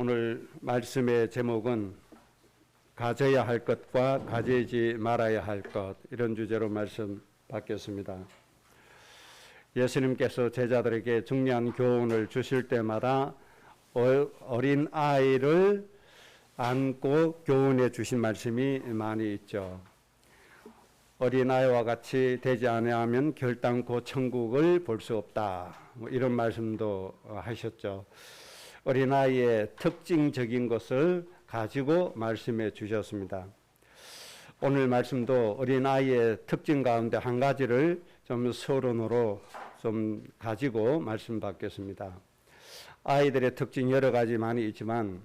오늘 말씀의 제목은 가져야 할 것과 가지지 말아야 할 것, 이런 주제로 말씀 받겠습니다. 예수님께서 제자들에게 중요한 교훈을 주실 때마다 어린 아이를 안고 교훈해 주신 말씀이 많이 있죠. 어린아이와 같이 되지 아니하면 결단코 천국을 볼 수 없다, 이런 말씀도 하셨죠. 어린아이의 특징적인 것을 가지고 말씀해 주셨습니다. 오늘 말씀도 어린아이의 특징 가운데 한 가지를 좀 서론으로 좀 가지고 말씀 받겠습니다. 아이들의 특징 여러 가지 많이 있지만,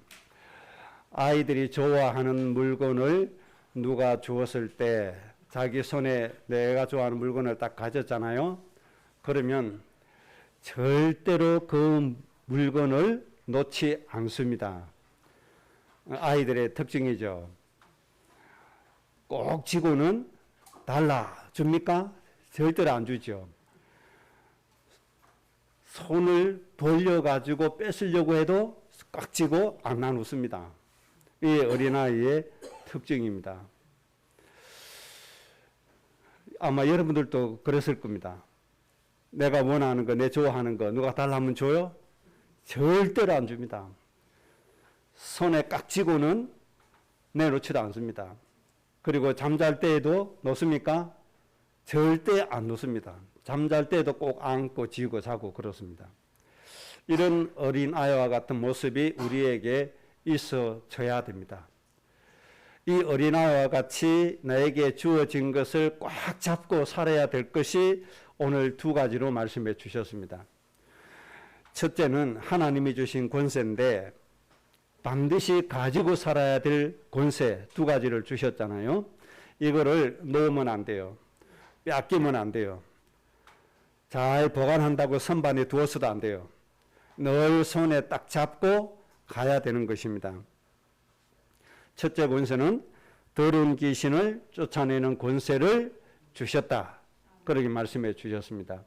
아이들이 좋아하는 물건을 누가 주었을 때 자기 손에 내가 좋아하는 물건을 딱 가졌잖아요. 그러면 절대로 그 물건을 놓지 않습니다. 아이들의 특징이죠. 꼭 쥐고는 달라 줍니까? 절대로 안 주죠. 손을 돌려가지고 뺏으려고 해도 꽉 쥐고 안 나눕습니다. 이 어린아이의 특징입니다. 아마 여러분들도 그랬을 겁니다. 내가 원하는 거, 내 좋아하는 거 누가 달라면 줘요? 절대로 안 줍니다. 손에 꽉 쥐고는 내놓지도 않습니다. 그리고 잠잘 때에도 놓습니까? 절대 안 놓습니다. 잠잘 때에도 꼭 안고 쥐고 자고 그렇습니다. 이런 어린아이와 같은 모습이 우리에게 있어져야 됩니다. 이 어린아이와 같이 나에게 주어진 것을 꽉 잡고 살아야 될 것이 오늘 두 가지로 말씀해 주셨습니다. 첫째는 하나님이 주신 권세인데 반드시 가지고 살아야 될 권세 두 가지를 주셨잖아요. 이거를 놓으면 안 돼요. 뺏기면 안 돼요. 잘 보관한다고 선반에 두어서도 안 돼요. 늘 손에 딱 잡고 가야 되는 것입니다. 첫째 권세는 더러운 귀신을 쫓아내는 권세를 주셨다, 그렇게 말씀해 주셨습니다.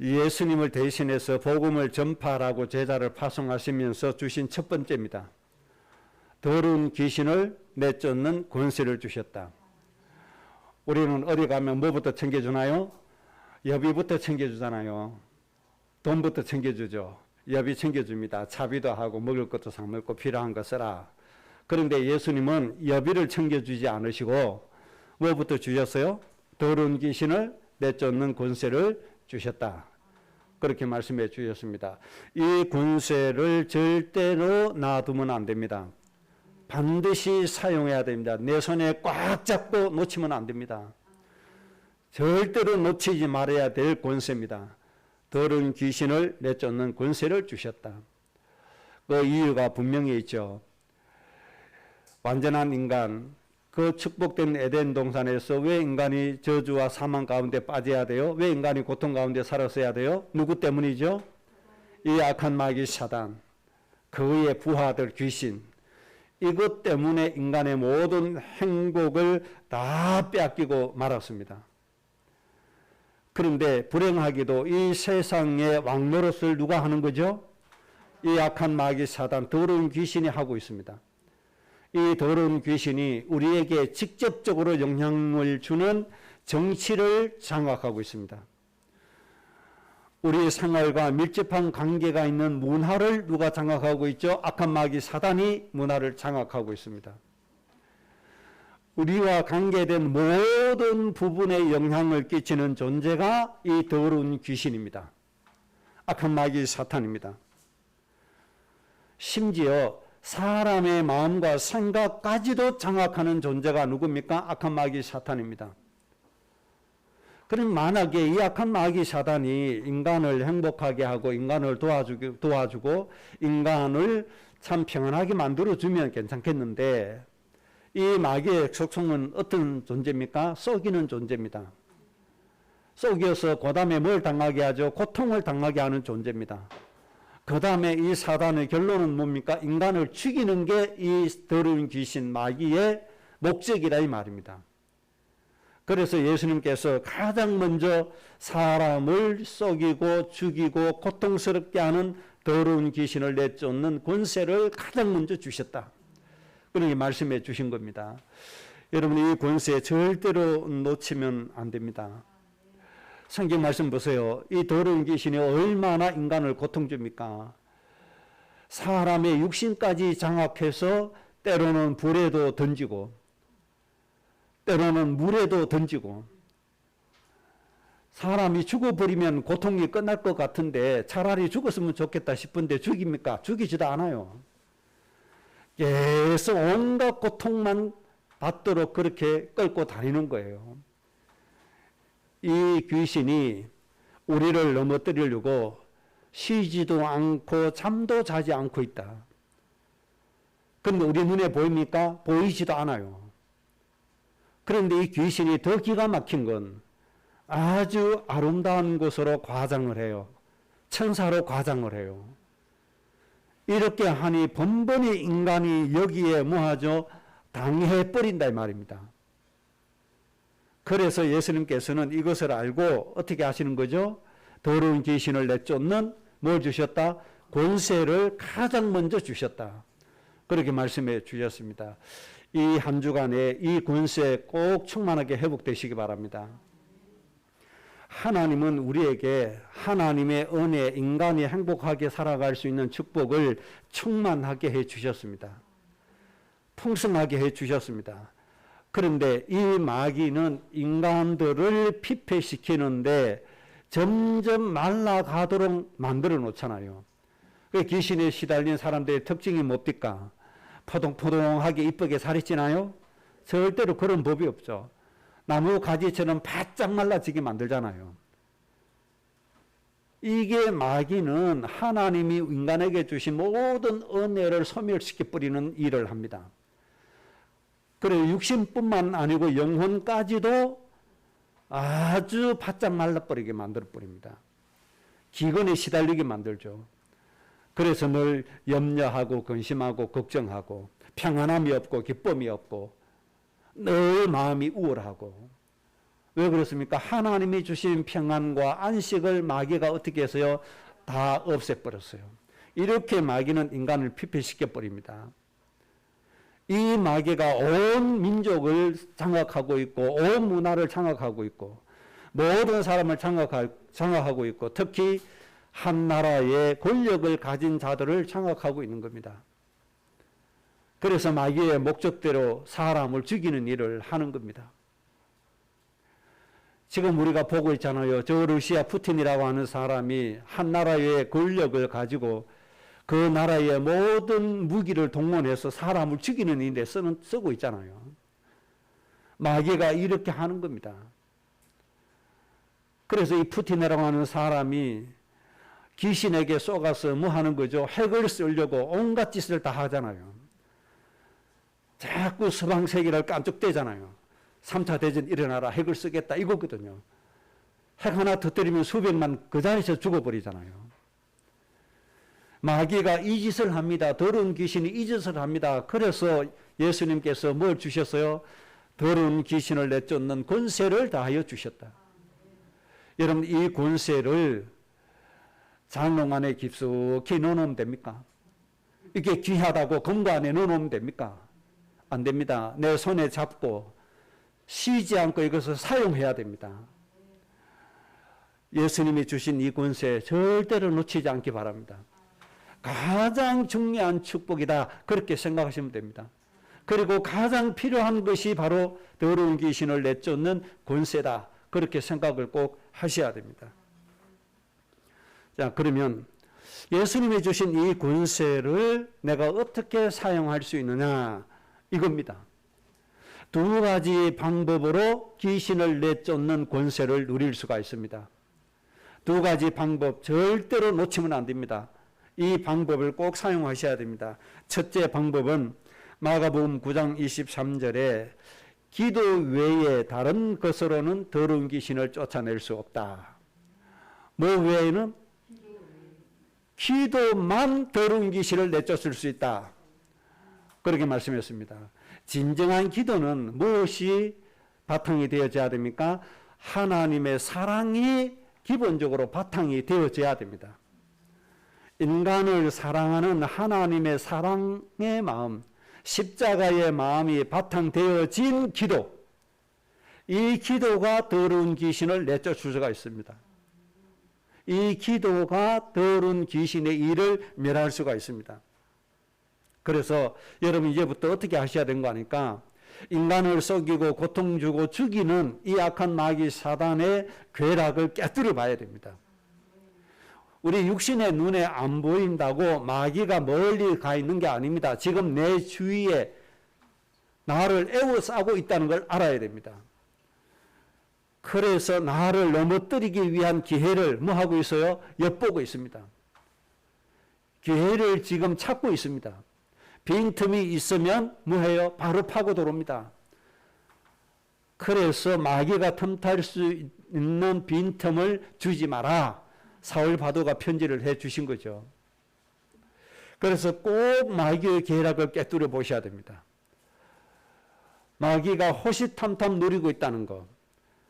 예수님을 대신해서 복음을 전파하라고 제자를 파송하시면서 주신 첫 번째입니다. 더러운 귀신을 내쫓는 권세를 주셨다. 우리는 어디 가면 뭐부터 챙겨주나요? 여비부터 챙겨주잖아요. 돈부터 챙겨주죠. 여비 챙겨줍니다. 차비도 하고 먹을 것도 사 먹고 필요한 거 써라. 그런데 예수님은 여비를 챙겨주지 않으시고 뭐부터 주셨어요? 더러운 귀신을 내쫓는 권세를 주셨다, 그렇게 말씀해 주셨습니다. 이 권세를 절대로 놔두면 안 됩니다. 반드시 사용해야 됩니다. 내 손에 꽉 잡고 놓치면 안 됩니다. 절대로 놓치지 말아야 될 권세입니다. 더러운 귀신을 내쫓는 권세를 주셨다. 그 이유가 분명히 있죠. 완전한 인간, 그 축복된 에덴 동산에서 왜 인간이 저주와 사망 가운데 빠져야 돼요? 왜 인간이 고통 가운데 살았어야 돼요? 누구 때문이죠? 이 악한 마귀 사단, 그의 부하들 귀신, 이것 때문에 인간의 모든 행복을 다 빼앗기고 말았습니다. 그런데 불행하게도 이 세상의 왕노릇을 누가 하는 거죠? 이 악한 마귀 사단, 더러운 귀신이 하고 있습니다. 이 더러운 귀신이 우리에게 직접적으로 영향을 주는 정치를 장악하고 있습니다. 우리 생활과 밀접한 관계가 있는 문화를 누가 장악하고 있죠? 악한 마귀 사단이 문화를 장악하고 있습니다. 우리와 관계된 모든 부분에 영향을 끼치는 존재가 이 더러운 귀신입니다. 악한 마귀 사탄입니다. 심지어 사람의 마음과 생각까지도 장악하는 존재가 누굽니까? 악한 마귀 사탄입니다. 그럼 만약에 이 악한 마귀 사단이 인간을 행복하게 하고 인간을 도와주고 인간을 참 평안하게 만들어주면 괜찮겠는데, 이 마귀의 속성은 어떤 존재입니까? 썩이는 존재입니다. 썩여서 그 다음에 뭘 당하게 하죠? 고통을 당하게 하는 존재입니다. 그 다음에 이 사단의 결론은 뭡니까? 인간을 죽이는 게 이 더러운 귀신 마귀의 목적이라 이 말입니다. 그래서 예수님께서 가장 먼저 사람을 썩이고 죽이고 고통스럽게 하는 더러운 귀신을 내쫓는 권세를 가장 먼저 주셨다. 그렇게 말씀해 주신 겁니다. 여러분, 이 권세 절대로 놓치면 안 됩니다. 성경 말씀 보세요. 이 더러운 귀신이 얼마나 인간을 고통 줍니까? 사람의 육신까지 장악해서 때로는 불에도 던지고 때로는 물에도 던지고, 사람이 죽어버리면 고통이 끝날 것 같은데 차라리 죽었으면 좋겠다 싶은데 죽입니까? 죽이지도 않아요. 계속 온갖 고통만 받도록 그렇게 끌고 다니는 거예요. 이 귀신이 우리를 넘어뜨리려고 쉬지도 않고 잠도 자지 않고 있다. 그런데 우리 눈에 보입니까? 보이지도 않아요. 그런데 이 귀신이 더 기가 막힌 건 아주 아름다운 곳으로 과장을 해요. 천사로 과장을 해요. 이렇게 하니 번번이 인간이 여기에 뭐하죠? 당해버린다 이 말입니다. 그래서 예수님께서는 이것을 알고 어떻게 하시는 거죠? 더러운 귀신을 내쫓는 뭘 주셨다? 권세를 가장 먼저 주셨다. 그렇게 말씀해 주셨습니다. 이 한 주간에 이 권세 꼭 충만하게 회복되시기 바랍니다. 하나님은 우리에게 하나님의 은혜, 인간이 행복하게 살아갈 수 있는 축복을 충만하게 해 주셨습니다. 풍성하게 해 주셨습니다. 그런데 이 마귀는 인간들을 피폐시키는데 점점 말라가도록 만들어 놓잖아요. 귀신에 시달린 사람들의 특징이 뭡니까? 포동포동하게 이쁘게 살이 찌나요? 절대로 그런 법이 없죠. 나무 가지처럼 바짝 말라지게 만들잖아요. 이게 마귀는 하나님이 인간에게 주신 모든 은혜를 소멸시켜 버리는 일을 합니다. 그래서 육신뿐만 아니고 영혼까지도 아주 바짝 말라버리게 만들어버립니다. 기근에 시달리게 만들죠. 그래서 늘 염려하고 근심하고 걱정하고 평안함이 없고 기쁨이 없고 늘 마음이 우울하고. 왜 그렇습니까? 하나님이 주신 평안과 안식을 마귀가 어떻게 해서요? 다 없애버렸어요. 이렇게 마귀는 인간을 피폐시켜버립니다. 이 마귀가 온 민족을 장악하고 있고 온 문화를 장악하고 있고 모든 사람을 장악하고 있고 특히 한 나라의 권력을 가진 자들을 장악하고 있는 겁니다. 그래서 마귀의 목적대로 사람을 죽이는 일을 하는 겁니다. 지금 우리가 보고 있잖아요. 저 러시아 푸틴이라고 하는 사람이 한 나라의 권력을 가지고 그 나라의 모든 무기를 동원해서 사람을 죽이는 일에 쓰고 있잖아요. 마귀가 이렇게 하는 겁니다. 그래서 이 푸틴이라고 하는 사람이 귀신에게 쏘가서 뭐 하는 거죠? 핵을 쓰려고 온갖 짓을 다 하잖아요. 자꾸 서방 세계를 깜짝대잖아요. 3차 대전 일어나라, 핵을 쓰겠다 이거거든요. 핵 하나 터뜨리면 수백만 그 자리에서 죽어버리잖아요. 마귀가 이 짓을 합니다. 더러운 귀신이 이 짓을 합니다. 그래서 예수님께서 뭘 주셨어요? 더러운 귀신을 내쫓는 권세를 다하여 주셨다. 여러분, 이 권세를 장롱 안에 깊숙이 넣어놓으면 됩니까? 이게 귀하다고 금고 안에 넣어놓으면 됩니까? 안 됩니다. 내 손에 잡고 쉬지 않고 이것을 사용해야 됩니다. 예수님이 주신 이 권세 절대로 놓치지 않기 바랍니다. 가장 중요한 축복이다. 그렇게 생각하시면 됩니다. 그리고 가장 필요한 것이 바로 더러운 귀신을 내쫓는 권세다. 그렇게 생각을 꼭 하셔야 됩니다. 자, 그러면 예수님이 주신 이 권세를 내가 어떻게 사용할 수 있느냐 이겁니다. 두 가지 방법으로 귀신을 내쫓는 권세를 누릴 수가 있습니다. 두 가지 방법 절대로 놓치면 안 됩니다. 이 방법을 꼭 사용하셔야 됩니다. 첫째 방법은 마가복음 9장 23절에 기도 외에 다른 것으로는 더러운 귀신을 쫓아낼 수 없다. 뭐 외에는? 기도만 더러운 귀신을 내쫓을 수 있다. 그렇게 말씀했습니다. 진정한 기도는 무엇이 바탕이 되어져야 됩니까? 하나님의 사랑이 기본적으로 바탕이 되어져야 됩니다. 인간을 사랑하는 하나님의 사랑의 마음, 십자가의 마음이 바탕되어진 기도, 이 기도가 더러운 귀신을 내쫓을 수가 있습니다. 이 기도가 더러운 귀신의 일을 멸할 수가 있습니다. 그래서 여러분 이제부터 어떻게 하셔야 되는 거 아닙니까? 인간을 속이고 고통 주고 죽이는 이 악한 마귀 사단의 괴락을 깨뜨려 봐야 됩니다. 우리 육신의 눈에 안 보인다고 마귀가 멀리 가 있는 게 아닙니다. 지금 내 주위에 나를 에워싸고 있다는 걸 알아야 됩니다. 그래서 나를 넘어뜨리기 위한 기회를 뭐 하고 있어요? 엿보고 있습니다. 기회를 지금 찾고 있습니다. 빈틈이 있으면 뭐 해요? 바로 파고 들어옵니다. 그래서 마귀가 틈탈 수 있는 빈틈을 주지 마라. 사울 바도가 편지를 해 주신 거죠. 그래서 꼭 마귀의 계략을 깨뜨려 보셔야 됩니다. 마귀가 호시탐탐 누리고 있다는 거,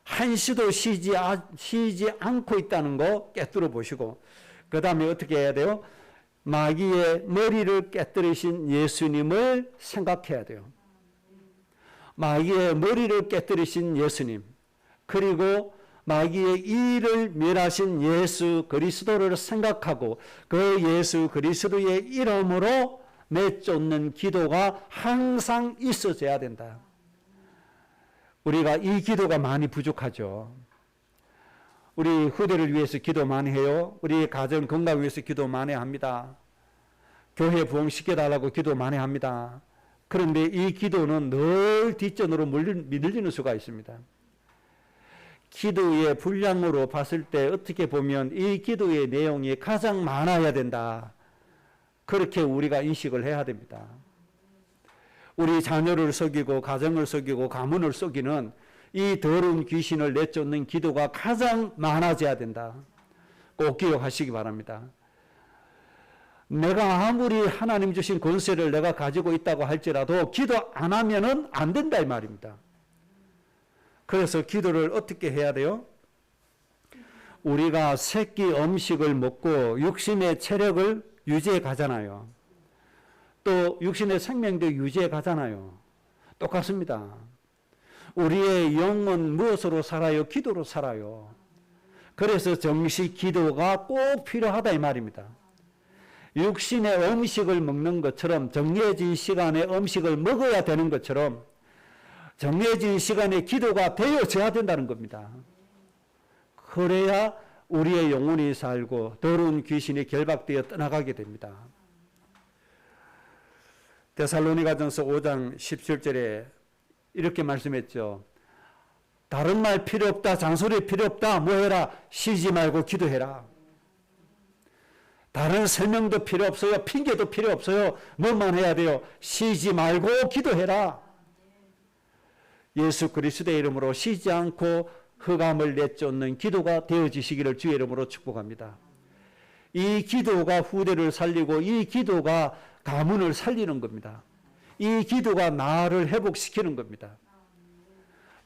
한시도 쉬지 않고 있다는 거 깨뜨려 보시고, 그 다음에 어떻게 해야 돼요? 마귀의 머리를 깨뜨리신 예수님을 생각해야 돼요. 마귀의 머리를 깨뜨리신 예수님, 그리고 마귀의 일을 멸하신 예수 그리스도를 생각하고 그 예수 그리스도의 이름으로 내쫓는 기도가 항상 있어져야 된다. 우리가 이 기도가 많이 부족하죠. 우리 후대를 위해서 기도 많이 해요. 우리 가정 건강 위해서 기도 많이 합니다. 교회 부흥시켜달라고 기도 많이 합니다. 그런데 이 기도는 늘 뒷전으로 밀리는 수가 있습니다. 기도의 분량으로 봤을 때 어떻게 보면 이 기도의 내용이 가장 많아야 된다. 그렇게 우리가 인식을 해야 됩니다. 우리 자녀를 속이고 가정을 속이고 가문을 속이는 이 더러운 귀신을 내쫓는 기도가 가장 많아져야 된다. 꼭 기억하시기 바랍니다. 내가 아무리 하나님 주신 권세를 내가 가지고 있다고 할지라도 기도 안 하면은 안 된다 이 말입니다. 그래서 기도를 어떻게 해야 돼요? 우리가 새끼 음식을 먹고 육신의 체력을 유지해 가잖아요. 또 육신의 생명도 유지해 가잖아요. 똑같습니다. 우리의 영은 무엇으로 살아요? 기도로 살아요. 그래서 정식 기도가 꼭 필요하다 이 말입니다. 육신의 음식을 먹는 것처럼 정해진 시간에 음식을 먹어야 되는 것처럼 정해진 시간에 기도가 되어져야 된다는 겁니다. 그래야 우리의 영혼이 살고 더러운 귀신이 결박되어 떠나가게 됩니다. 데살로니가전서 5장 17절에 이렇게 말씀했죠. 다른 말 필요 없다. 잔소리 필요 없다. 뭐 해라? 쉬지 말고 기도해라. 다른 설명도 필요 없어요. 핑계도 필요 없어요. 뭐만 해야 돼요? 쉬지 말고 기도해라. 예수 그리스도의 이름으로 쉬지 않고 흑암을 내쫓는 기도가 되어지시기를 주의 이름으로 축복합니다. 이 기도가 후대를 살리고 이 기도가 가문을 살리는 겁니다. 이 기도가 나를 회복시키는 겁니다.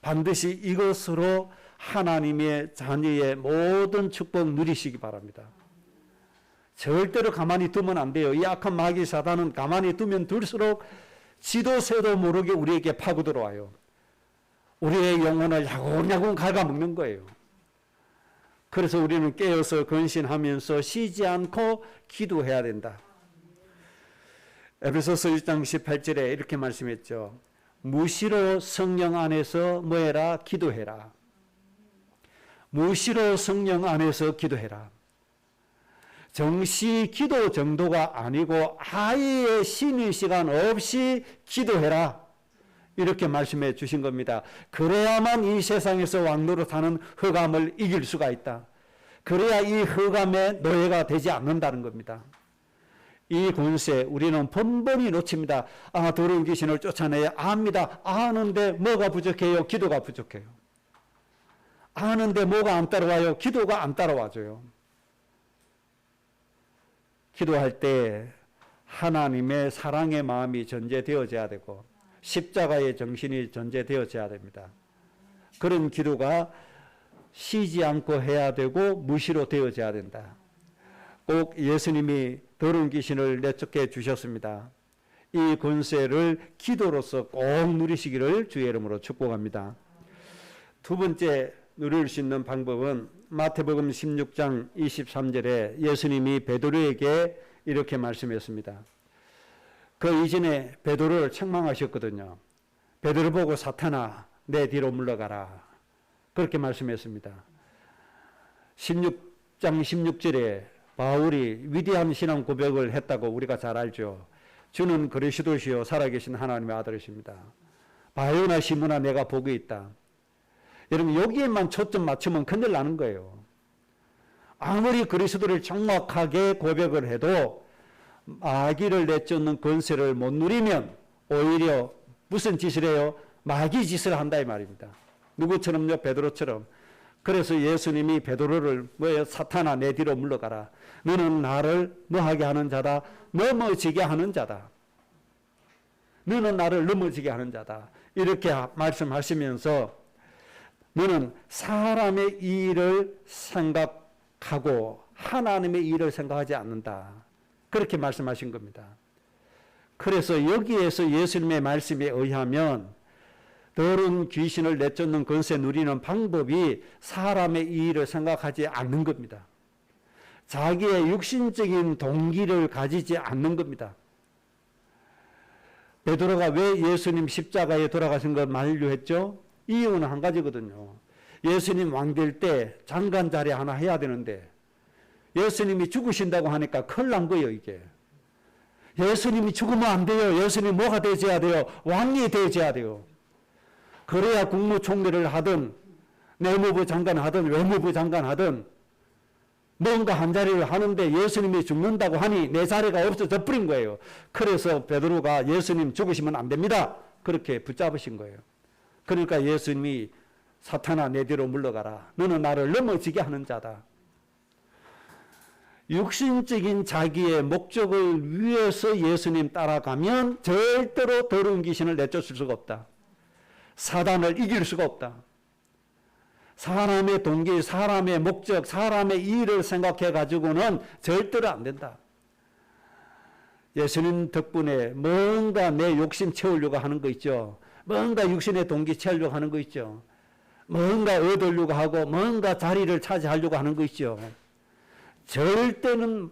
반드시 이것으로 하나님의 자녀의 모든 축복 누리시기 바랍니다. 절대로 가만히 두면 안 돼요. 이 악한 마귀 사단은 가만히 두면 둘수록 지도 새도 모르게 우리에게 파고 들어와요. 우리의 영혼을 야곱야곱 갉아먹는 거예요. 그래서 우리는 깨어서 근신하면서 쉬지 않고 기도해야 된다. 에베소서 1장 18절에 이렇게 말씀했죠. 무시로 성령 안에서 뭐해라? 기도해라. 무시로 성령 안에서 기도해라. 정시 기도 정도가 아니고 아예 쉬는 시간 없이 기도해라. 이렇게 말씀해 주신 겁니다. 그래야만 이 세상에서 왕노릇하는 흑암을 이길 수가 있다. 그래야 이 흑암의 노예가 되지 않는다는 겁니다. 이 권세 우리는 번번이 놓칩니다. 더러운 귀신을 쫓아내야 압니다. 아는데 뭐가 부족해요? 기도가 부족해요. 아는데 뭐가 안 따라와요? 기도가 안 따라와줘요. 기도할 때 하나님의 사랑의 마음이 전제되어져야 되고 십자가의 정신이 전제되어져야 됩니다. 그런 기도가 쉬지 않고 해야 되고 무시로 되어져야 된다. 꼭 예수님이 더러운 귀신을 내쫓게 주셨습니다. 이 권세를 기도로서 꼭 누리시기를 주의 이름으로 축복합니다. 두 번째 누릴 수 있는 방법은 마태복음 16장 23절에 예수님이 베드로에게 이렇게 말씀했습니다. 그 이전에 베드로를 책망하셨거든요. 베드로 보고 사탄아 내 뒤로 물러가라. 그렇게 말씀했습니다. 16장 16절에 바울이 위대한 신앙 고백을 했다고 우리가 잘 알죠. 주는 그리스도시요 살아계신 하나님의 아들이십니다. 바요나 시므나 내가 복이 있다. 여러분 여기에만 초점 맞추면 큰일 나는 거예요. 아무리 그리스도를 정확하게 고백을 해도 마귀를 내쫓는 권세를 못 누리면 오히려 무슨 짓을 해요? 마귀 짓을 한다 이 말입니다. 누구처럼요? 베드로처럼. 그래서 예수님이 베드로를 뭐예요? 사탄아 내 뒤로 물러가라. 너는 나를 뭐하게 하는 자다? 넘어지게 하는 자다. 너는 나를 넘어지게 하는 자다. 이렇게 말씀하시면서 너는 사람의 일을 생각하고 하나님의 일을 생각하지 않는다. 그렇게 말씀하신 겁니다. 그래서 여기에서 예수님의 말씀에 의하면 더러운 귀신을 내쫓는 권세 누리는 방법이 사람의 일을 생각하지 않는 겁니다. 자기의 육신적인 동기를 가지지 않는 겁니다. 베드로가 왜 예수님 십자가에 돌아가신 걸 만류했죠? 이유는 한 가지거든요. 예수님 왕될 때 장관 자리 하나 해야 되는데 예수님이 죽으신다고 하니까 큰일 난 거예요, 이게. 예수님이 죽으면 안 돼요. 예수님이 뭐가 되어야 돼요? 왕이 되어야 돼요. 그래야 국무총리를 하든 내무부 장관 하든 외무부 장관 하든 뭔가 한 자리를 하는데 예수님이 죽는다고 하니 내 자리가 없어져 버린 거예요. 그래서 베드로가 예수님 죽으시면 안 됩니다. 그렇게 붙잡으신 거예요. 그러니까 예수님이 사탄아 내 뒤로 물러가라. 너는 나를 넘어지게 하는 자다. 육신적인 자기의 목적을 위해서 예수님 따라가면 절대로 더러운 귀신을 내쫓을 수가 없다. 사단을 이길 수가 없다. 사람의 동기, 사람의 목적, 사람의 일을 생각해 가지고는 절대로 안 된다. 예수님 덕분에 뭔가 내 욕심 채우려고 하는 거 있죠. 뭔가 육신의 동기 채우려고 하는 거 있죠. 뭔가 얻으려고 하고 뭔가 자리를 차지하려고 하는 거 있죠. 절대는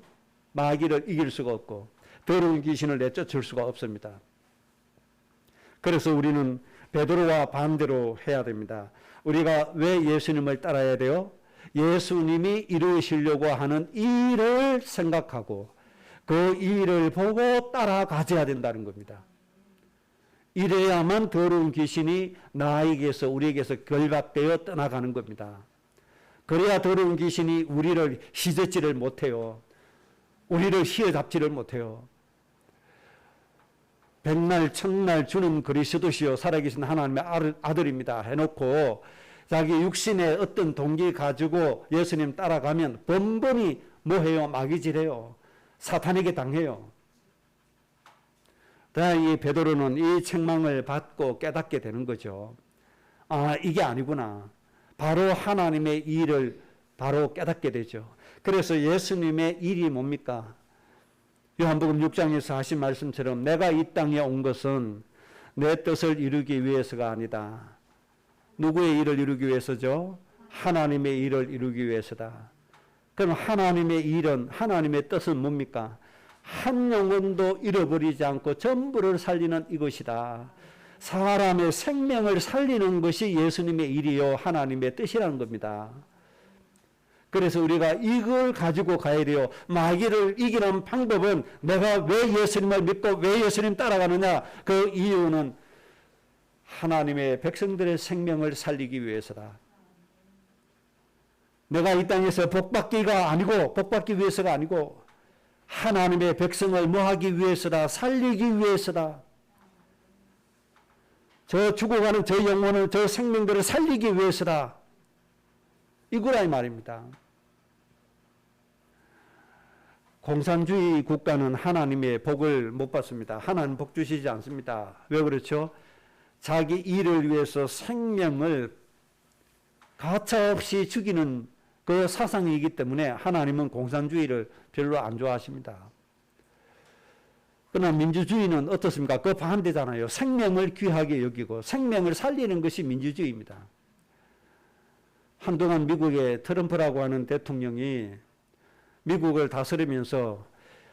마귀를 이길 수가 없고 더러운 귀신을 내쫓을 수가 없습니다. 그래서 우리는 베드로와 반대로 해야 됩니다. 우리가 왜 예수님을 따라야 돼요? 예수님이 이루시려고 하는 일을 생각하고 그 일을 보고 따라가져야 된다는 겁니다. 이래야만 더러운 귀신이 나에게서 우리에게서 결박되어 떠나가는 겁니다. 그래야 더러운 귀신이 우리를 휘젓지를 못해요. 우리를 휘어잡지를 못해요. 백날 천날 주는 그리스도시요 살아계신 하나님의 아들입니다 해놓고 자기 육신의 어떤 동기 가지고 예수님 따라가면 번번이 뭐해요? 마귀질해요. 사탄에게 당해요. 다행히 베드로는 이 책망을 받고 깨닫게 되는 거죠. 아, 이게 아니구나. 바로 하나님의 일을 바로 깨닫게 되죠. 그래서 예수님의 일이 뭡니까? 요한복음 6장에서 하신 말씀처럼 내가 이 땅에 온 것은 내 뜻을 이루기 위해서가 아니다. 누구의 일을 이루기 위해서죠? 하나님의 일을 이루기 위해서다. 그럼 하나님의 일은, 하나님의 뜻은 뭡니까? 한 영혼도 잃어버리지 않고 전부를 살리는 이것이다. 사람의 생명을 살리는 것이 예수님의 일이요 하나님의 뜻이라는 겁니다. 그래서 우리가 이걸 가지고 가야 돼요. 마귀를 이기는 방법은 내가 왜 예수님을 믿고 왜 예수님 따라가느냐? 그 이유는 하나님의 백성들의 생명을 살리기 위해서다. 내가 이 땅에서 복받기가 아니고 복받기 위해서가 아니고 하나님의 백성을 뭐하기 위해서다. 살리기 위해서다. 저 죽어가는 저 영혼을 저 생명들을 살리기 위해서다. 이거라 이 말입니다. 공산주의 국가는 하나님의 복을 못 받습니다. 하나님 복 주시지 않습니다. 왜 그렇죠? 자기 일을 위해서 생명을 가차없이 죽이는 그 사상이기 때문에 하나님은 공산주의를 별로 안 좋아하십니다. 그러나 민주주의는 어떻습니까? 그 반대잖아요. 생명을 귀하게 여기고 생명을 살리는 것이 민주주의입니다. 한동안 미국의 트럼프라고 하는 대통령이 미국을 다스리면서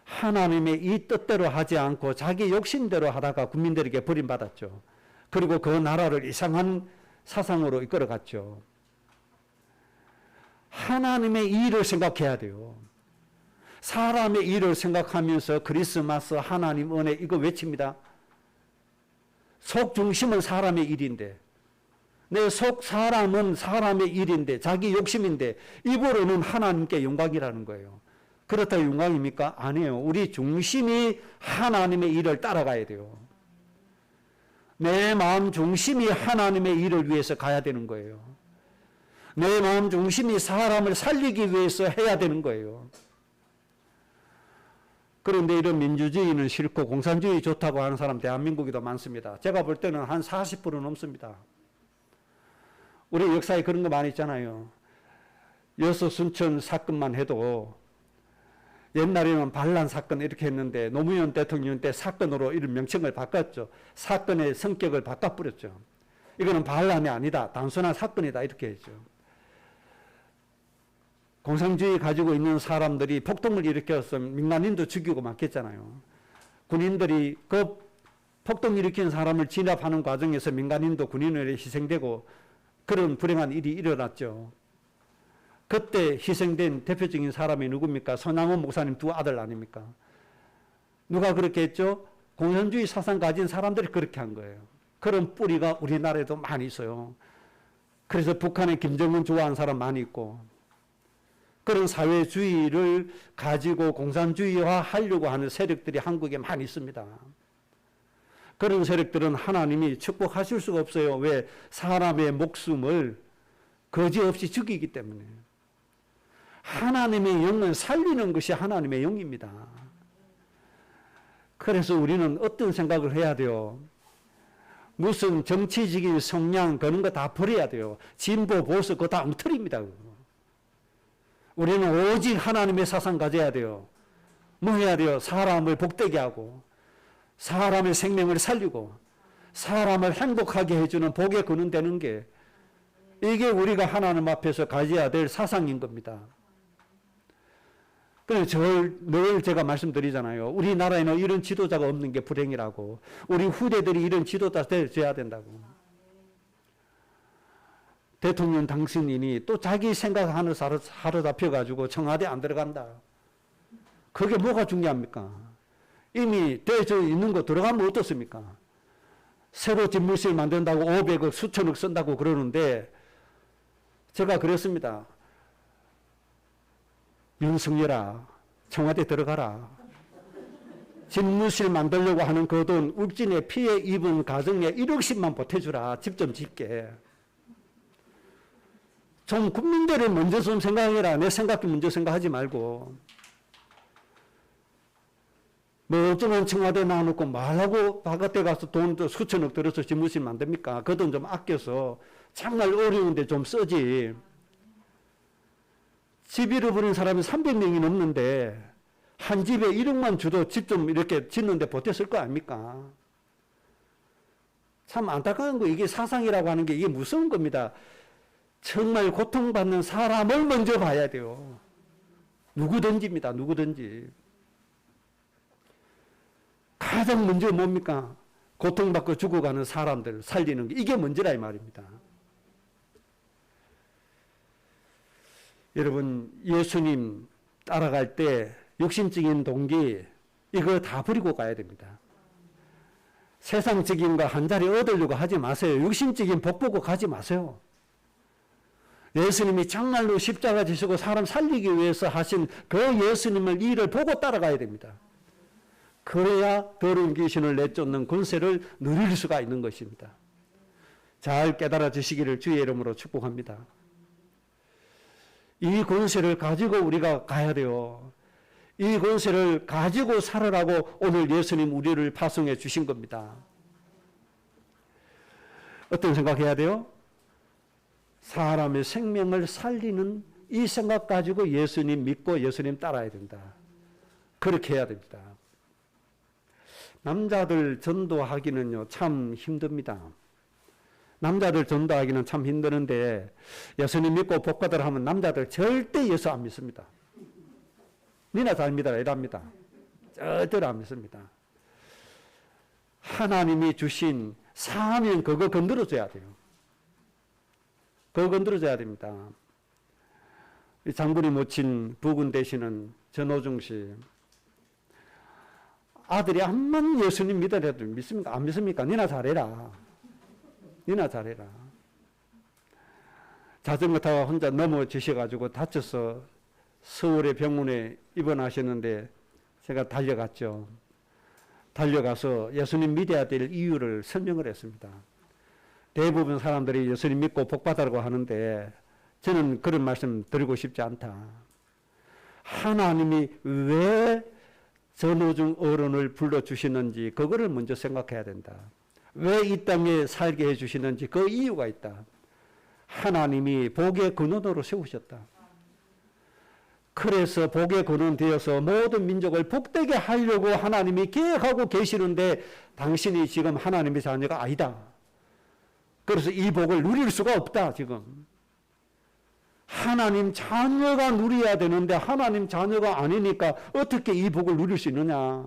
하나님의 이 뜻대로 하지 않고 자기 욕심대로 하다가 국민들에게 버림받았죠. 그리고 그 나라를 이상한 사상으로 이끌어갔죠. 하나님의 일을 생각해야 돼요. 사람의 일을 생각하면서 크리스마스, 하나님 은혜 이거 외칩니다. 속 중심은 사람의 일인데, 내 속 사람은 사람의 일인데, 자기 욕심인데, 입으로는 하나님께 영광이라는 거예요. 그렇다고 영광입니까? 아니에요. 우리 중심이 하나님의 일을 따라가야 돼요. 내 마음 중심이 하나님의 일을 위해서 가야 되는 거예요. 내 마음 중심이 사람을 살리기 위해서 해야 되는 거예요. 그런데 이런 민주주의는 싫고 공산주의 좋다고 하는 사람 대한민국에도 많습니다. 제가 볼 때는 한 40% 넘습니다. 우리 역사에 그런 거 많이 있잖아요. 여수 순천 사건만 해도 옛날에는 반란 사건 이렇게 했는데 노무현 대통령 때 사건으로 이런 명칭을 바꿨죠. 사건의 성격을 바꿔버렸죠. 이거는 반란이 아니다. 단순한 사건이다. 이렇게 했죠. 공산주의 가지고 있는 사람들이 폭동을 일으켜서 민간인도 죽이고 막 했잖아요. 군인들이 그 폭동 일으킨 사람을 진압하는 과정에서 민간인도 군인으로 희생되고 그런 불행한 일이 일어났죠. 그때 희생된 대표적인 사람이 누굽니까? 손양원 목사님 두 아들 아닙니까? 누가 그렇게 했죠? 공산주의 사상 가진 사람들이 그렇게 한 거예요. 그런 뿌리가 우리나라에도 많이 있어요. 그래서 북한에 김정은 좋아하는 사람 많이 있고 그런 사회주의를 가지고 공산주의화 하려고 하는 세력들이 한국에 많이 있습니다. 그런 세력들은 하나님이 축복하실 수가 없어요. 왜? 사람의 목숨을 거지없이 죽이기 때문에. 하나님의 영은 살리는 것이 하나님의 영입니다. 그래서 우리는 어떤 생각을 해야 돼요? 무슨 정치적인 성향 그런 거 다 버려야 돼요. 진보 보수 그거 다 엉터리입니다. 우리는 오직 하나님의 사상 가져야 돼요. 뭐 해야 돼요? 사람을 복되게 하고 사람의 생명을 살리고 사람을 행복하게 해주는 복의 근원 되는 게 이게 우리가 하나님 앞에서 가져야 될 사상인 겁니다. 그래서 늘 제가 말씀드리잖아요. 우리나라에는 이런 지도자가 없는 게 불행이라고. 우리 후대들이 이런 지도자 되어야 된다고. 대통령 당신인이 또 자기 생각하는 사로잡혀가지고 청와대 안 들어간다. 그게 뭐가 중요합니까? 이미 되어져 있는 거 들어가면 어떻습니까? 새로 집무실 만든다고 500억 수천억 쓴다고 그러는데 제가 그랬습니다. 윤석열아 청와대 들어가라. 집무실 만들려고 하는 그 돈 울진에 피해 입은 가정에 1억씩만 보태주라. 집 좀 짓게. 좀 국민들을 먼저 좀 생각해라. 내 생각도 먼저 생각하지 말고. 뭐 어쩌면 청와대 놔놓고 말하고 바깥에 가서 돈도 수천억 들어서 집무실 만듭니까? 그 돈 좀 아껴서 정말 어려운데 좀 쓰지. 집 잃어버린 사람이 300명이 넘는데 한 집에 1억만 줘도 집 좀 이렇게 짓는데 보탰을 거 아닙니까? 참 안타까운 거 이게 사상이라고 하는 게 이게 무서운 겁니다. 정말 고통받는 사람을 먼저 봐야 돼요. 누구든지입니다. 누구든지. 가장 먼저 뭡니까? 고통받고 죽어가는 사람들 살리는 게 이게 먼저라 이 말입니다. 여러분 예수님 따라갈 때 육신적인 동기 이거 다 버리고 가야 됩니다. 세상적인 거 한 자리 얻으려고 하지 마세요. 육신적인 복 보고 가지 마세요. 예수님이 정말로 십자가 지시고 사람 살리기 위해서 하신 그 예수님을 일을 보고 따라가야 됩니다. 그래야 더러운 귀신을 내쫓는 권세를 누릴 수가 있는 것입니다. 잘 깨달아 주시기를 주의 이름으로 축복합니다. 이 권세를 가지고 우리가 가야 돼요. 이 권세를 가지고 살아라고 오늘 예수님 우리를 파송해 주신 겁니다. 어떤 생각해야 돼요? 사람의 생명을 살리는 이 생각 가지고 예수님 믿고 예수님 따라야 된다. 그렇게 해야 됩니다. 남자들 전도하기는요, 참 힘듭니다. 남자들 전도하기는 참 힘드는데, 예수님 믿고 복받으라 하면 남자들 절대 예수 안 믿습니다. 니나 잘 믿어라 이랍니다. 절대로 안 믿습니다. 하나님이 주신 사명 그거 건드려줘야 돼요. 그거 건드려줘야 됩니다. 장군이 모친 부군 되시는 전호중 씨. 아들이 암만 예수님 믿으래도 믿습니까? 안 믿습니까? 니나 잘해라. 니나 잘해라. 자전거 타고 혼자 넘어지셔가지고 다쳐서 서울의 병원에 입원하셨는데 제가 달려갔죠. 달려가서 예수님 믿어야 될 이유를 설명을 했습니다. 대부분 사람들이 예수님 믿고 복받으라고 하는데 저는 그런 말씀 드리고 싶지 않다. 하나님이 왜 전호중 어른을 불러주시는지 그거를 먼저 생각해야 된다. 왜 이 땅에 살게 해주시는지 그 이유가 있다. 하나님이 복의 근원으로 세우셨다. 그래서 복의 근원 되어서 모든 민족을 복되게 하려고 하나님이 계획하고 계시는데 당신이 지금 하나님의 자녀가 아니다. 그래서 이 복을 누릴 수가 없다 지금. 하나님 자녀가 누려야 되는데 하나님 자녀가 아니니까 어떻게 이 복을 누릴 수 있느냐.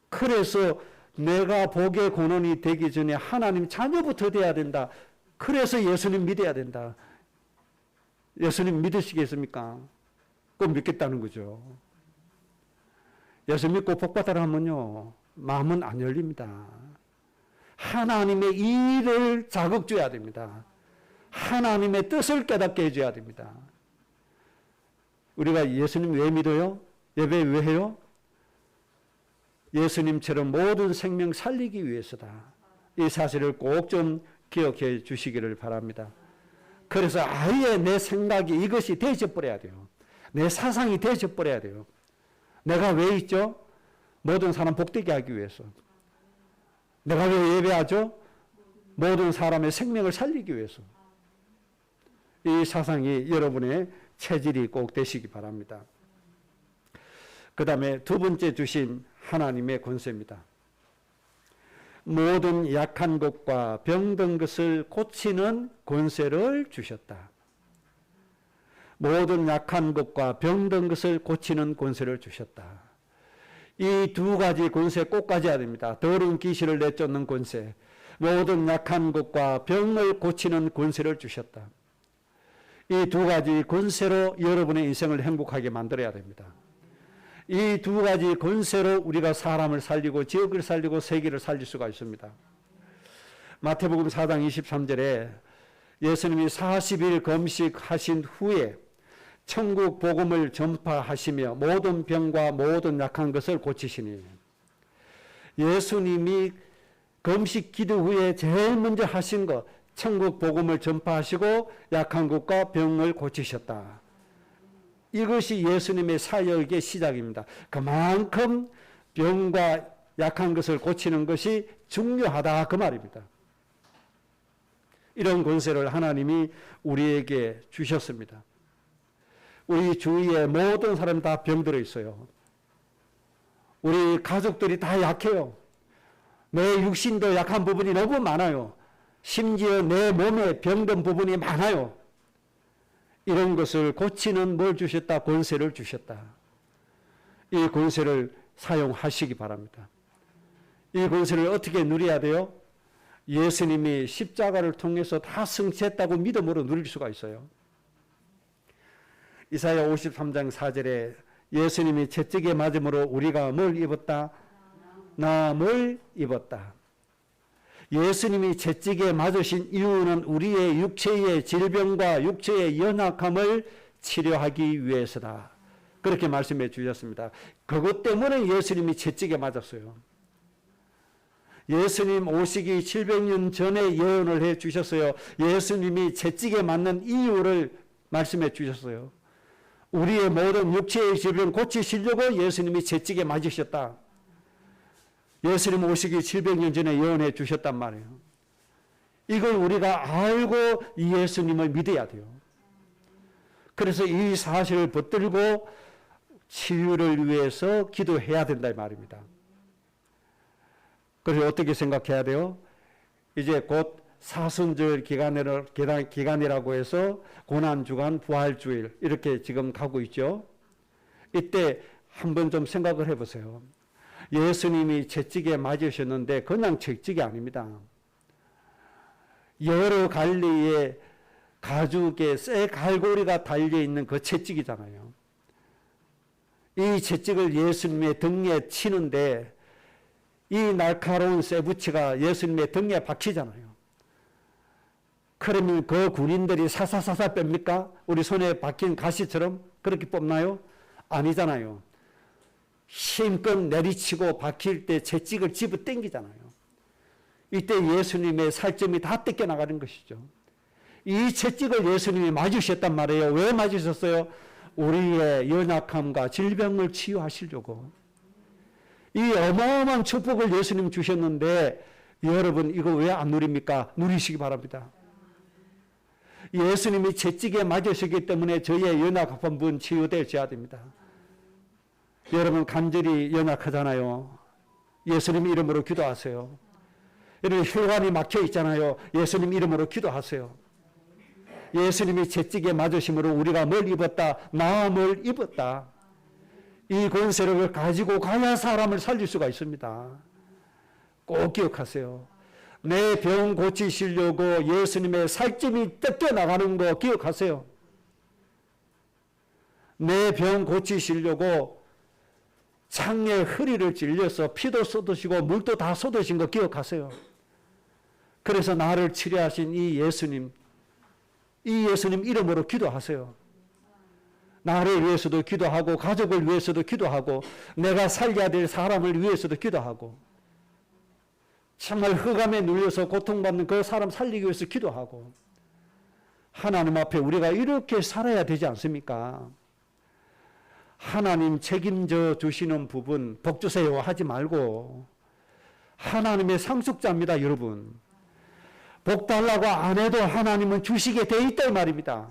그래서 내가 복의 근원이 되기 전에 하나님 자녀부터 돼야 된다. 그래서 예수님 믿어야 된다. 예수님 믿으시겠습니까? 그럼 믿겠다는 거죠. 예수 믿고 복받으라 하면요, 마음은 안 열립니다. 하나님의 일을 자극 줘야 됩니다. 하나님의 뜻을 깨닫게 해줘야 됩니다. 우리가 예수님 왜 믿어요? 예배 왜 해요? 예수님처럼 모든 생명 살리기 위해서다. 이 사실을 꼭 좀 기억해 주시기를 바랍니다. 그래서 아예 내 생각이 이것이 되어버려야 돼요. 내 사상이 되어버려야 돼요. 내가 왜 있죠? 모든 사람 복되게 하기 위해서. 내가 왜 예배하죠? 모든 사람의 생명을 살리기 위해서. 이 사상이 여러분의 체질이 꼭 되시기 바랍니다. 그 다음에 두 번째 주신 하나님의 권세입니다. 모든 약한 것과 병든 것을 고치는 권세를 주셨다. 모든 약한 것과 병든 것을 고치는 권세를 주셨다. 이 두 가지 권세 꼭 가져야 됩니다. 더러운 귀신을 내쫓는 권세, 모든 약한 것과 병을 고치는 권세를 주셨다. 이 두 가지 권세로 여러분의 인생을 행복하게 만들어야 됩니다. 이 두 가지 권세로 우리가 사람을 살리고 지역을 살리고 세계를 살릴 수가 있습니다. 마태복음 4장 23절에 예수님이 40일 금식하신 후에 천국 복음을 전파하시며 모든 병과 모든 약한 것을 고치시니, 예수님이 금식 기도 후에 제일 먼저 하신 것, 천국 복음을 전파하시고 약한 것과 병을 고치셨다. 이것이 예수님의 사역의 시작입니다. 그만큼 병과 약한 것을 고치는 것이 중요하다 그 말입니다. 이런 권세를 하나님이 우리에게 주셨습니다. 우리 주위에 모든 사람 다 병들어 있어요. 우리 가족들이 다 약해요. 내 육신도 약한 부분이 너무 많아요. 심지어 내 몸에 병든 부분이 많아요. 이런 것을 고치는 뭘 주셨다? 권세를 주셨다. 이 권세를 사용하시기 바랍니다. 이 권세를 어떻게 누려야 돼요? 예수님이 십자가를 통해서 다 성취했다고 믿음으로 누릴 수가 있어요. 이사야 53장 4절에 예수님이 채찍에 맞음으로 우리가 뭘 입었다? 남을 입었다. 예수님이 채찍에 맞으신 이유는 우리의 육체의 질병과 육체의 연약함을 치료하기 위해서다. 그렇게 말씀해 주셨습니다. 그것 때문에 예수님이 채찍에 맞았어요. 예수님 오시기 700년 전에 예언을 해 주셨어요. 예수님이 채찍에 맞는 이유를 말씀해 주셨어요. 우리의 모든 육체의 질병 고치시려고 예수님이 채찍에 맞으셨다. 예수님 오시기 700년 전에 예언해 주셨단 말이에요. 이걸 우리가 알고 이 예수님을 믿어야 돼요. 그래서 이 사실을 붙들고 치유를 위해서 기도해야 된다 이 말입니다. 그래서 어떻게 생각해야 돼요? 이제 곧 사순절 기간이라고 해서 고난주간, 부활주일 이렇게 지금 가고 있죠. 이때 한번 좀 생각을 해보세요. 예수님이 채찍에 맞으셨는데 그냥 채찍이 아닙니다. 여러 갈래의 가죽에 쇠 갈고리가 달려있는 그 채찍이잖아요. 이 채찍을 예수님의 등에 치는데 이 날카로운 쇠붙이가 예수님의 등에 박히잖아요. 그러면 그 군인들이 사사사사 뺍니까? 우리 손에 박힌 가시처럼 그렇게 뽑나요? 아니잖아요. 힘껏 내리치고 박힐 때 채찍을 집어 당기잖아요. 이때 예수님의 살점이 다 뜯겨나가는 것이죠. 이 채찍을 예수님이 맞으셨단 말이에요. 왜 맞으셨어요? 우리의 연약함과 질병을 치유하시려고. 이 어마어마한 축복을 예수님 주셨는데 여러분 이거 왜 안 누립니까? 누리시기 바랍니다. 예수님이 채찍에 맞으시기 때문에 저희의 연약한 부분 치유되어야 됩니다. 여러분 간절히 연약하잖아요. 예수님 이름으로 기도하세요. 여러분 혈관이 막혀 있잖아요. 예수님 이름으로 기도하세요. 예수님이 채찍에 맞으심으로 우리가 뭘 입었다? 나음을 입었다. 이 권세를 가지고 가야 사람을 살릴 수가 있습니다. 꼭 기억하세요. 내 병 고치시려고 예수님의 살점이 뜯겨나가는 거 기억하세요. 내 병 고치시려고 창에 허리를 찔려서 피도 쏟으시고 물도 다 쏟으신 거 기억하세요. 그래서 나를 치료하신 이 예수님 이름으로 기도하세요. 나를 위해서도 기도하고 가족을 위해서도 기도하고 내가 살려야 될 사람을 위해서도 기도하고 정말 흑암에 눌려서 고통받는 그 사람 살리기 위해서 기도하고 하나님 앞에 우리가 이렇게 살아야 되지 않습니까? 하나님 책임져 주시는 부분 복 주세요 하지 말고 하나님의 상속자입니다. 여러분. 복 달라고 안 해도 하나님은 주시게 돼 있다 이 말입니다.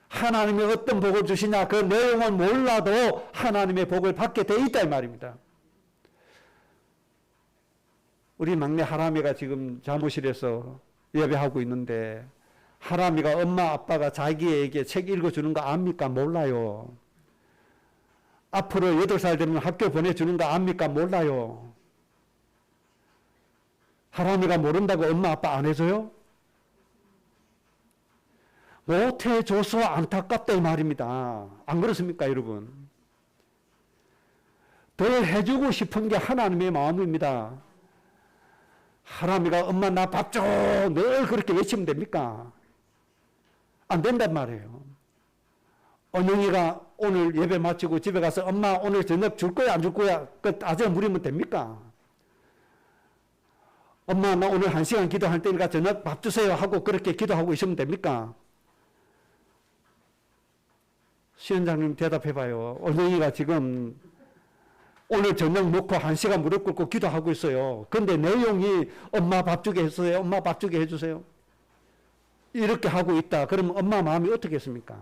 하나님이 어떤 복을 주시냐 그 내용은 몰라도 하나님의 복을 받게 돼 있다 이 말입니다. 우리 막내 하람이가 지금 사무실에서 예배하고 있는데 하람이가 엄마 아빠가 자기에게 책 읽어주는 거 압니까? 몰라요. 앞으로 8살 되면 학교 보내주는 거 압니까? 몰라요. 하람이가 모른다고 엄마 아빠 안 해줘요? 못해줘서 안타깝다 이 말입니다. 안 그렇습니까 여러분? 더 해주고 싶은 게 하나님의 마음입니다. 하람이가 엄마 나 밥 줘 늘 그렇게 외치면 됩니까? 안 된단 말이에요. 언영이가 오늘 예배 마치고 집에 가서 엄마 오늘 저녁 줄 거야 안 줄 거야 그 아재 물으면 됩니까? 엄마 나 오늘 1시간 기도할 테니까 저녁 밥 주세요 하고 그렇게 기도하고 있으면 됩니까? 시원장님 대답해봐요. 언영이가 지금 오늘 저녁 먹고 1시간 무릎 꿇고 기도하고 있어요. 근데 내용이 엄마 밥 주게 해주세요. 엄마 밥 주게 해주세요. 이렇게 하고 있다. 그러면 엄마 마음이 어떻겠습니까?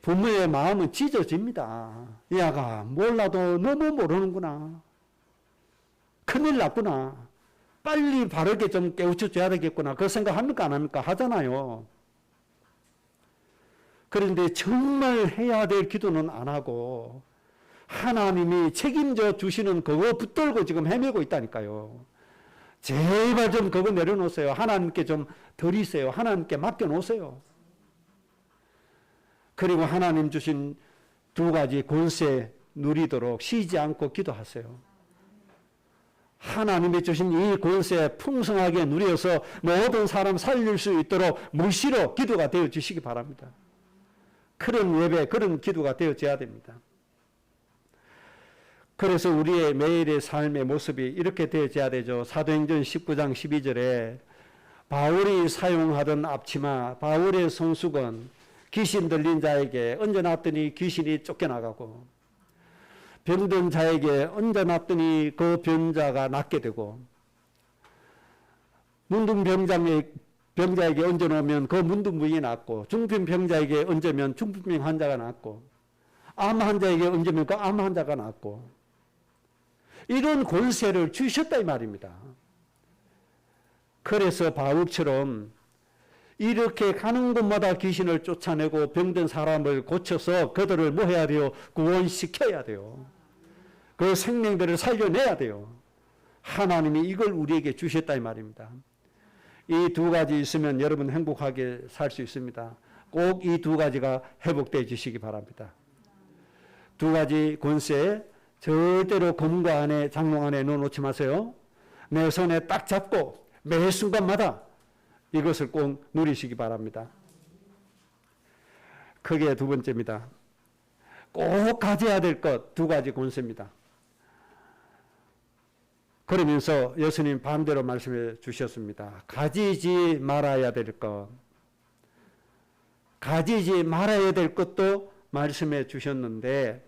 부모의 마음은 찢어집니다. 야가 몰라도 너무 모르는구나. 큰일 났구나. 빨리 바르게 좀 깨우쳐줘야 되겠구나. 그 생각합니까? 안 합니까? 하잖아요. 그런데 정말 해야 될 기도는 안 하고 하나님이 책임져 주시는 그거 붙들고 지금 헤매고 있다니까요. 제발 좀 그거 내려놓으세요. 하나님께 좀 드리세요. 하나님께 맡겨놓으세요. 그리고 하나님 주신 2가지 권세 누리도록 쉬지 않고 기도하세요. 하나님이 주신 이 권세 풍성하게 누려서 모든 사람 살릴 수 있도록 무시로 기도가 되어 주시기 바랍니다. 그런 예배, 그런 기도가 되어져야 됩니다. 그래서 우리의 매일의 삶의 모습이 이렇게 되어져야 되죠. 사도행전 19장 12절에 바울이 사용하던 앞치마, 바울의 손수건, 귀신 들린 자에게 얹어놨더니 귀신이 쫓겨나가고 병든 자에게 얹어놨더니 그 병자가 낫게 되고 문둥병자에게 얹어놓으면 그 문둥병이 낫고 중풍병자에게 얹으면 중풍병 환자가 낫고 암 환자에게 얹으니까 암 환자가 낫고 이런 권세를 주셨다 이 말입니다. 그래서 바울처럼 이렇게 가는 곳마다 귀신을 쫓아내고 병든 사람을 고쳐서 그들을 뭐 해야 돼요? 구원시켜야 돼요. 그 생명들을 살려내야 돼요. 하나님이 이걸 우리에게 주셨다 이 말입니다. 이 두 가지 있으면 여러분 행복하게 살 수 있습니다. 꼭 이 두 가지가 회복되어 주시기 바랍니다. 두 가지 권세 절대로 검과 안에 장롱 안에 넣어놓지 마세요. 내 손에 딱 잡고 매 순간마다 이것을 꼭 누리시기 바랍니다. 그게 두 번째입니다. 꼭 가져야 될 것 두 가지 권세입니다. 그러면서 예수님 반대로 말씀해 주셨습니다. 가지지 말아야 될 것. 가지지 말아야 될 것도 말씀해 주셨는데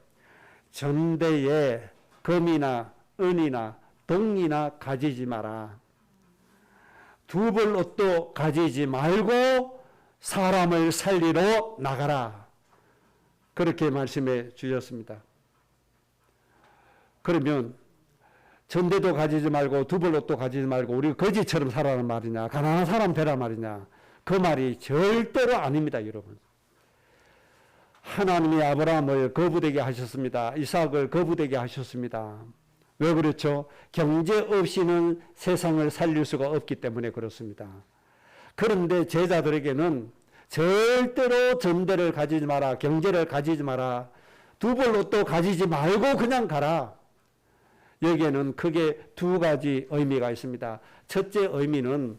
전대에 금이나 은이나 동이나 가지지 마라. 두 벌 옷도 가지지 말고 사람을 살리러 나가라. 그렇게 말씀해 주셨습니다. 그러면 전대도 가지지 말고 두 벌 옷도 가지지 말고 우리 거지처럼 살아라는 말이냐, 가난한 사람 되라 말이냐, 그 말이 절대로 아닙니다, 여러분. 하나님이 아브라함을 거부되게 하셨습니다. 이삭을 거부되게 하셨습니다. 왜 그렇죠? 경제 없이는 세상을 살릴 수가 없기 때문에 그렇습니다. 그런데 제자들에게는 절대로 전대를 가지지 마라, 경제를 가지지 마라, 두 벌 옷도 가지지 말고 그냥 가라. 여기에는 크게 두 가지 의미가 있습니다. 첫째 의미는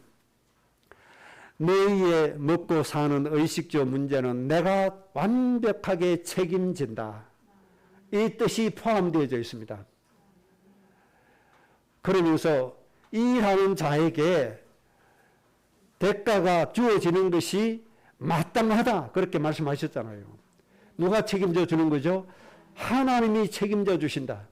너희의 먹고 사는 의식주 문제는 내가 완벽하게 책임진다. 이 뜻이 포함되어져 있습니다. 그러면서 일하는 자에게 대가가 주어지는 것이 마땅하다. 그렇게 말씀하셨잖아요. 누가 책임져 주는 거죠? 하나님이 책임져 주신다.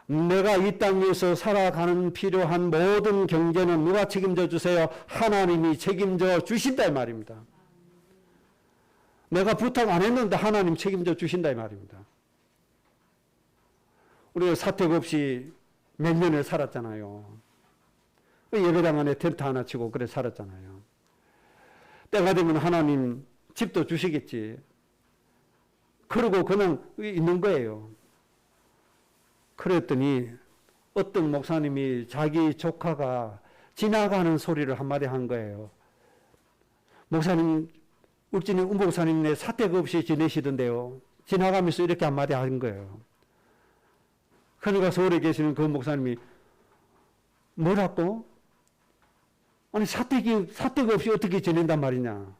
내가 이 땅에서 살아가는 필요한 모든 경제는 누가 책임져 주세요? 하나님이 책임져 주신다 이 말입니다. 내가 부탁 안 했는데 하나님 책임져 주신다 이 말입니다. 우리가 사택 없이 몇 년을 살았잖아요. 예배당 안에 텐트 하나 치고 그래 살았잖아요. 때가 되면 하나님 집도 주시겠지. 그러고 그냥 있는 거예요. 그랬더니 어떤 목사님이 자기 조카가 지나가는 소리를 한마디 한 거예요. 목사님, 울진이 목사님네 사택 없이 지내시던데요. 지나가면서 이렇게 한마디 한 거예요. 그러니까 서울에 계시는 그 목사님이 뭐라고? 아니 사택 없이 어떻게 지낸단 말이냐.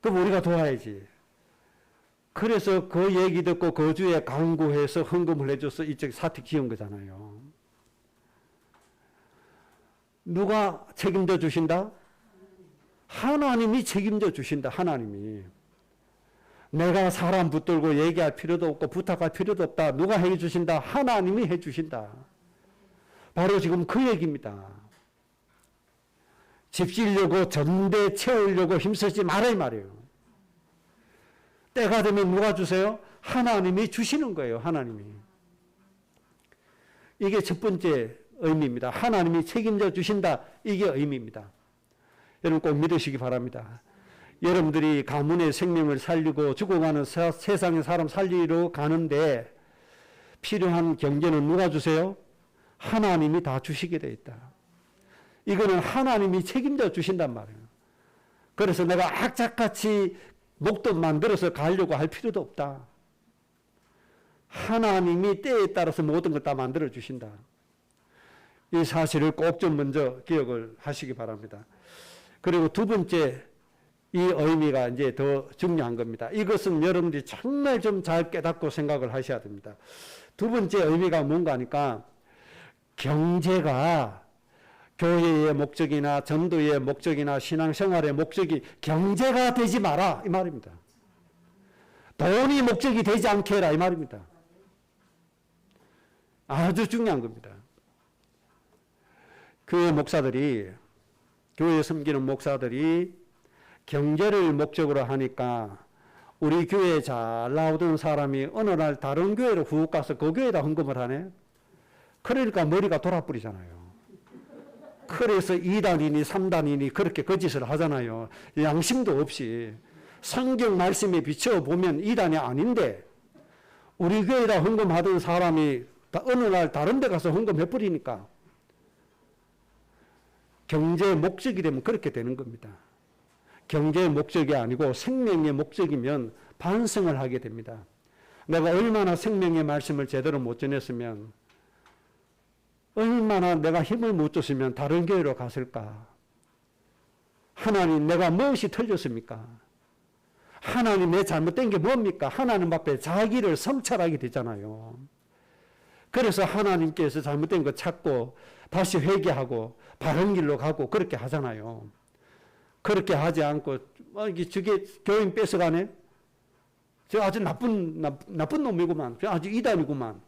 그럼 우리가 도와야지. 그래서 그 얘기 듣고 거주에 강구해서 헌금을 해줘서 이쪽 사택 지은 거잖아요. 누가 책임져 주신다? 하나님이 책임져 주신다. 하나님이. 내가 사람 붙들고 얘기할 필요도 없고 부탁할 필요도 없다. 누가 해 주신다? 하나님이 해 주신다. 바로 지금 그 얘기입니다. 집 지으려고 전대 채우려고 힘쓰지 말아야 말이에요. 때가 되면 누가 주세요? 하나님이 주시는 거예요. 하나님이. 이게 첫 번째 의미입니다. 하나님이 책임져 주신다. 이게 의미입니다. 여러분 꼭 믿으시기 바랍니다. 여러분들이 가문의 생명을 살리고 죽어가는 세상의 사람 살리러 가는데 필요한 경제는 누가 주세요? 하나님이 다 주시게 되어 있다. 이거는 하나님이 책임져 주신단 말이에요. 그래서 내가 악착같이 목돈 만들어서 가려고 할 필요도 없다. 하나님이 때에 따라서 모든 걸 다 만들어 주신다. 이 사실을 꼭 좀 먼저 기억을 하시기 바랍니다. 그리고 두 번째 이 의미가 이제 더 중요한 겁니다. 이것은 여러분들이 정말 좀 잘 깨닫고 생각을 하셔야 됩니다. 두 번째 의미가 뭔가 하니까 경제가 교회의 목적이나 전도의 목적이나 신앙생활의 목적이 경제가 되지 마라 이 말입니다. 돈이 목적이 되지 않게 해라 이 말입니다. 아주 중요한 겁니다. 교회 목사들이 교회 섬기는 목사들이 경제를 목적으로 하니까 우리 교회에 잘 나오던 사람이 어느 날 다른 교회로 훅 가서 그 교회에다 헌금을 하네. 그러니까 머리가 돌아버리잖아요. 그래서 2단이니 3단이니 그렇게 거짓을 하잖아요. 양심도 없이. 성경 말씀에 비춰보면 2단이 아닌데 우리 교회에다 헌금하던 사람이 어느 날 다른 데 가서 헌금해버리니까 경제의 목적이 되면 그렇게 되는 겁니다. 경제의 목적이 아니고 생명의 목적이면 반성을 하게 됩니다. 내가 얼마나 생명의 말씀을 제대로 못 전했으면, 얼마나 내가 힘을 못 줬으면 다른 교회로 갔을까? 하나님, 내가 무엇이 틀렸습니까? 하나님, 내 잘못된 게 뭡니까? 하나님 앞에 자기를 성찰하게 되잖아요. 그래서 하나님께서 잘못된 거 찾고 다시 회개하고 바른 길로 가고 그렇게 하잖아요. 그렇게 하지 않고 저게 교인 뺏어가네? 저 아주 나쁜 놈이구만. 저 아주 이단이구만.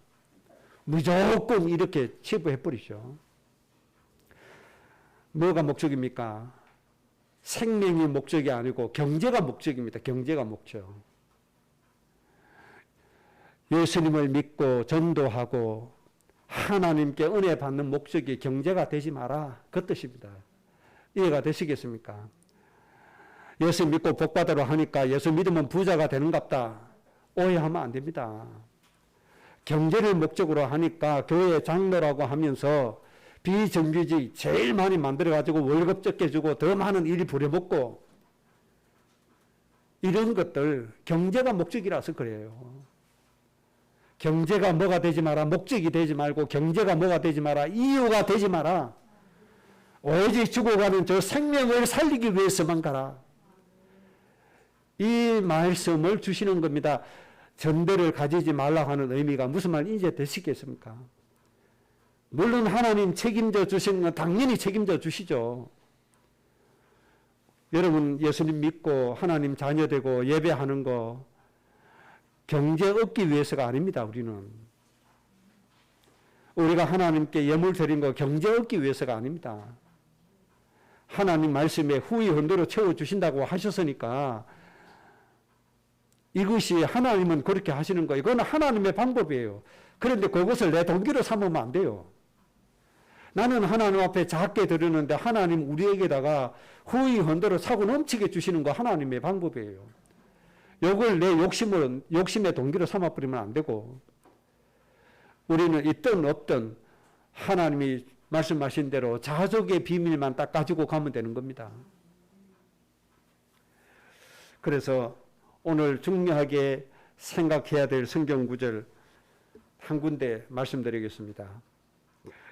무조건 이렇게 체부해버리죠. 뭐가 목적입니까? 생명이 목적이 아니고 경제가 목적입니다. 경제가 목적. 예수님을 믿고 전도하고 하나님께 은혜 받는 목적이 경제가 되지 마라. 그 뜻입니다. 이해가 되시겠습니까? 예수 믿고 복 받으러 하니까 예수 믿으면 부자가 되는갑다. 오해하면 안 됩니다. 경제를 목적으로 하니까 교회 장로라고 하면서 비정규직 제일 많이 만들어가지고 월급 적게 주고 더 많은 일이 부려먹고 이런 것들 경제가 목적이라서 그래요. 경제가 뭐가 되지 마라. 목적이 되지 말고 경제가 뭐가 되지 마라. 이유가 되지 마라. 오직 죽어가는 저 생명을 살리기 위해서만 가라. 이 말씀을 주시는 겁니다. 전대를 가지지 말라고 하는 의미가 무슨 말 이제 되시겠습니까? 물론 하나님 책임져 주시는 건 당연히 책임져 주시죠. 여러분 예수님 믿고 하나님 자녀 되고 예배하는 거 경제 얻기 위해서가 아닙니다. 우리가 하나님께 예물 드린 거 경제 얻기 위해서가 아닙니다. 하나님 말씀에 후히 헌도로 채워주신다고 하셨으니까 이것이 하나님은 그렇게 하시는 거예요. 이건 하나님의 방법이에요. 그런데 그것을 내 동기로 삼으면 안 돼요. 나는 하나님 앞에 작게 드리는데 하나님 우리에게다가 후히 헌도로 차고 넘치게 주시는 거 하나님의 방법이에요. 이걸 내 욕심의 동기로 삼아버리면 안 되고 우리는 있든 없든 하나님이 말씀하신 대로 자족의 비밀만 딱 가지고 가면 되는 겁니다. 그래서 오늘 중요하게 생각해야 될 성경 구절 한 군데 말씀드리겠습니다.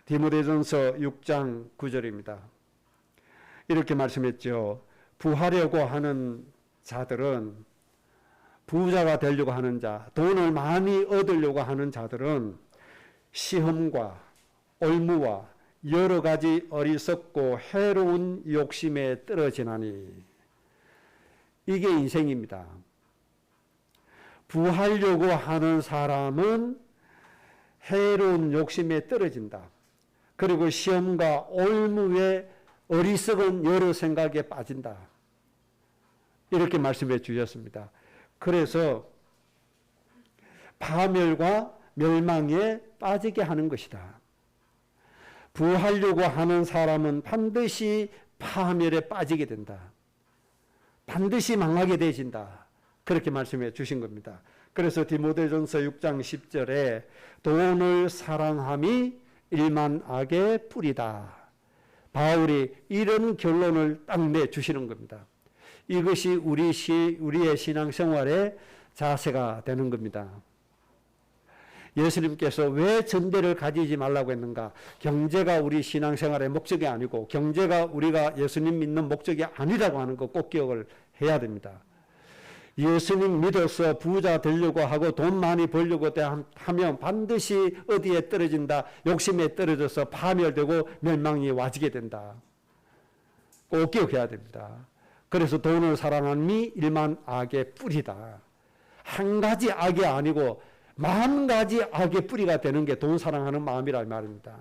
디모데전서 6장 9절입니다. 이렇게 말씀했죠. 부하려고 하는 자들은 부자가 되려고 하는 자, 돈을 많이 얻으려고 하는 자들은 시험과 올무와 여러 가지 어리석고 해로운 욕심에 떨어지나니 이게 인생입니다. 부하려고 하는 사람은 해로운 욕심에 떨어진다. 그리고 시험과 올무에 어리석은 여러 생각에 빠진다. 이렇게 말씀해 주셨습니다. 그래서 파멸과 멸망에 빠지게 하는 것이다. 부하려고 하는 사람은 반드시 파멸에 빠지게 된다. 반드시 망하게 되진다. 그렇게 말씀해 주신 겁니다. 그래서 디모데전서 6장 10절에 돈을 사랑함이 일만악의 뿌리다. 바울이 이런 결론을 딱 내주시는 겁니다. 이것이 우리의 신앙생활의 자세가 되는 겁니다. 예수님께서 왜 전대를 가지지 말라고 했는가? 경제가 우리 신앙생활의 목적이 아니고 경제가 우리가 예수님 믿는 목적이 아니라고 하는 거 꼭 기억을 해야 됩니다. 예수님 믿어서 부자 되려고 하고 돈 많이 벌려고 하면 반드시 어디에 떨어진다. 욕심에 떨어져서 파멸되고 멸망이 와지게 된다. 꼭 기억해야 됩니다. 그래서 돈을 사랑함이 일만 악의 뿌리다. 한 가지 악이 아니고 만 가지 악의 뿌리가 되는 게 돈 사랑하는 마음이란 말입니다.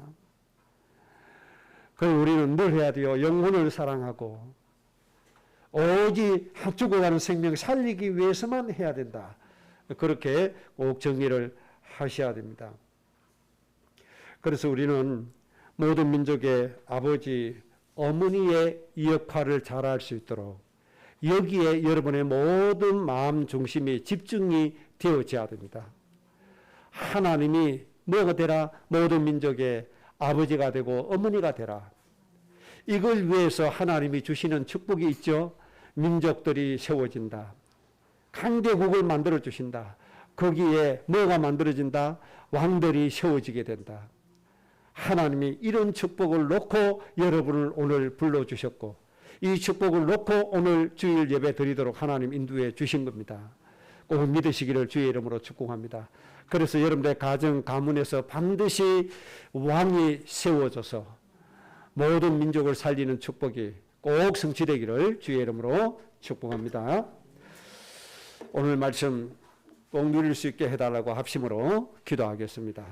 그래서 우리는 뭘 해야 돼요? 영혼을 사랑하고 오직 죽어가는 생명 살리기 위해서만 해야 된다. 그렇게 꼭 정리를 하셔야 됩니다. 그래서 우리는 모든 민족의 아버지, 어머니의 역할을 잘할 수 있도록 여기에 여러분의 모든 마음 중심이 집중이 되어져야 됩니다. 하나님이 뭐가 되라? 모든 민족의 아버지가 되고 어머니가 되라. 이걸 위해서 하나님이 주시는 축복이 있죠. 민족들이 세워진다. 강대국을 만들어 주신다. 거기에 뭐가 만들어진다? 왕들이 세워지게 된다. 하나님이 이런 축복을 놓고 여러분을 오늘 불러주셨고 이 축복을 놓고 오늘 주일 예배 드리도록 하나님 인도해 주신 겁니다. 꼭 믿으시기를 주의 이름으로 축복합니다. 그래서 여러분들의 가정, 가문에서 반드시 왕이 세워져서 모든 민족을 살리는 축복이 꼭 성취되기를 주의 이름으로 축복합니다. 오늘 말씀 꼭 누릴 수 있게 해달라고 합심으로 기도하겠습니다.